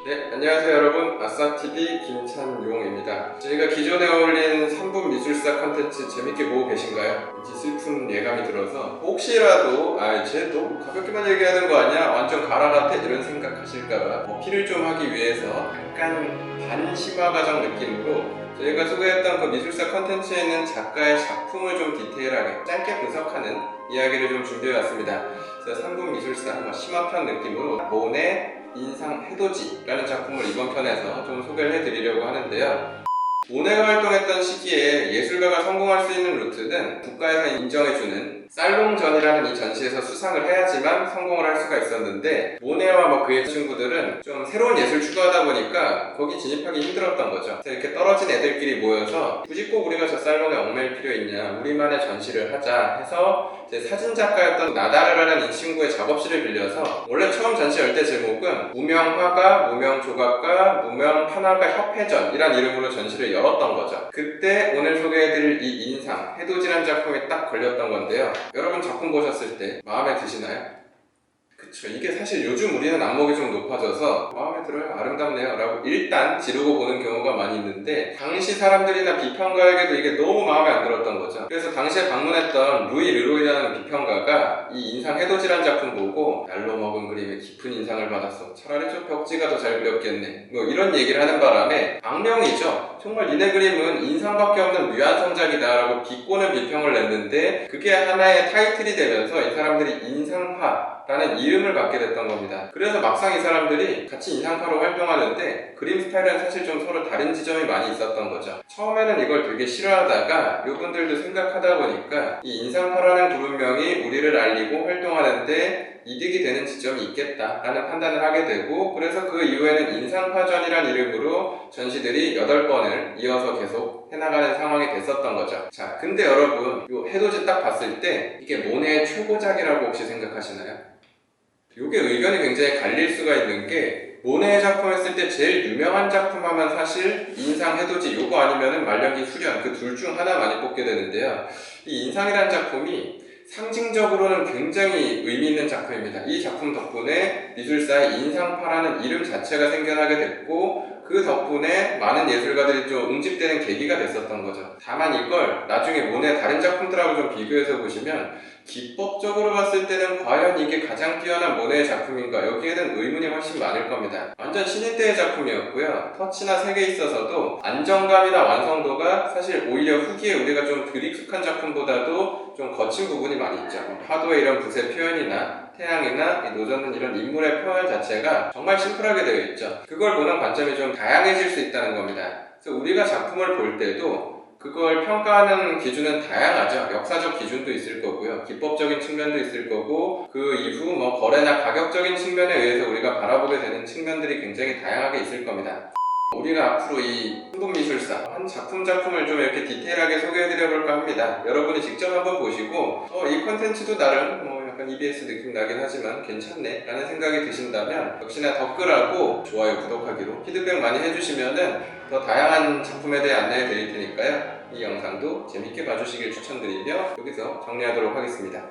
네, 안녕하세요 여러분. 아싸TV 김찬용입니다. 저희가 기존에 올린 3분 미술사 컨텐츠 재밌게 보고 계신가요? 왠지 슬픈 예감이 들어서 혹시라도 쟤 너무 가볍게만 얘기하는 거 아니야? 완전 가라 같아? 이런 생각하실까봐 어필을 좀 하기 위해서 약간 반심화 과정 느낌으로 저희가 소개했던 그 미술사 컨텐츠에 있는 작가의 작품을 좀 디테일하게 짧게 분석하는 이야기를 좀 준비해왔습니다. 그래서 3분 미술사 심화편 느낌으로 모네 인상 해돋이라는 작품을 이번 편에서 좀 소개를 해드리려고 하는데요. 모네가 활동했던 시기에 예술가가 성공할 수 있는 루트는 국가에서 인정해주는 살롱전이라는 이 전시에서 수상을 해야지만 성공을 할 수가 있었는데, 모네와 그의 친구들은 좀 새로운 예술 추구하다 보니까 거기 진입하기 힘들었던 거죠. 그래서 이렇게 떨어진 애들끼리 모여서 굳이 꼭 우리가 저 살롱에 얽매일 필요 있냐, 우리만의 전시를 하자 해서 제 사진작가였던 나다르라는 이 친구의 작업실을 빌려서, 원래 처음 전시 열 때 제목은 무명화가, 무명조각가, 무명편화가 협회전이란 이름으로 전시를 열었던 거죠. 그때 오늘 소개해드릴 이 인상, 해돋이란 작품이 딱 걸렸던 건데요. 여러분 작품 보셨을 때 마음에 드시나요? 그쵸, 이게 사실 요즘 우리는 안목이 좀 높아져서 마음에 들어요, 아름답네요 라고 일단 지르고 보는 경우가 많이 있는데, 당시 사람들이나 비평가에게도 이게 너무 마음에 안 들었던 거죠. 그래서 당시에 방문했던 루이 르로이라는 비평가가 이 인상 해돋이란 작품 보고 날로 먹은 그림에 깊은 인상을 받았어, 차라리 저 벽지가 더 잘 그렸겠네, 이런 얘기를 하는 바람에 악명이죠. 정말 니네 그림은 인상밖에 없는 뮤한성작이다 라고 비꼬는 비평을 냈는데, 그게 하나의 타이틀이 되면서 이 사람들이 인상파라는 이름을 갖게 됐던 겁니다. 그래서 막상 이 사람들이 같이 인상파로 활동하는데 그림 스타일은 사실 좀 서로 다른 지점이 많이 있었던 거죠. 처음에는 이걸 되게 싫어하다가 이분들도 생각하다 보니까 이 인상파라는 그룹명이 우리를 알리고 활동하는데 이득이 되는 지점이 있겠다라는 판단을 하게 되고, 그래서 그 이후에는 인상파전이란 이름으로 전시들이 8번을 이어서 계속 해나가는 상황이 됐었던 거죠. 자, 근데 여러분, 이 해돋이 딱 봤을 때 이게 모네의 최고작이라고 혹시 생각하시나요? 이게 의견이 굉장히 갈릴 수가 있는 게, 모네의 작품 했을 때 제일 유명한 작품 하면 사실 인상, 해돋이 요거 아니면은 말년기 수련, 그 둘 중 하나 많이 뽑게 되는데요. 이 인상이라는 작품이 상징적으로는 굉장히 의미 있는 작품입니다. 이 작품 덕분에 미술사에 인상파라는 이름 자체가 생겨나게 됐고, 그 덕분에 많은 예술가들이 좀 응집되는 계기가 됐었던 거죠. 다만 이걸 나중에 모네 다른 작품들하고 좀 비교해서 보시면 기법적으로 봤을 때는 과연 이게 가장 뛰어난 모네의 작품인가, 여기에는 의문이 훨씬 많을 겁니다. 완전 신인 때의 작품이었고요. 터치나 색에 있어서도 안정감이나 완성도가 사실 오히려 후기에 우리가 좀 덜 익숙한 작품보다도 좀 거친 부분이 많이 있죠. 파도의 이런 붓의 표현이나 태양이나 노젓는 이런 인물의 표현 자체가 정말 심플하게 되어 있죠. 그걸 보는 관점이 좀 다양해질 수 있다는 겁니다. 그래서 우리가 작품을 볼 때도 그걸 평가하는 기준은 다양하죠. 역사적 기준도 있을 거고요, 기법적인 측면도 있을 거고, 그 이후 거래나 가격적인 측면에 의해서 우리가 바라보게 되는 측면들이 굉장히 다양하게 있을 겁니다. 우리가 앞으로 이 3분 미술사 한 작품을 좀 이렇게 디테일하게 소개해드려볼까 합니다. 여러분이 직접 한번 보시고 이 콘텐츠도 나름 약간 EBS 느낌 나긴 하지만 괜찮네 라는 생각이 드신다면, 역시나 댓글하고 좋아요, 구독하기로 피드백 많이 해주시면은 더 다양한 작품에 대해 안내해 드릴 테니까요. 이 영상도 재밌게 봐주시길 추천드리며 여기서 정리하도록 하겠습니다.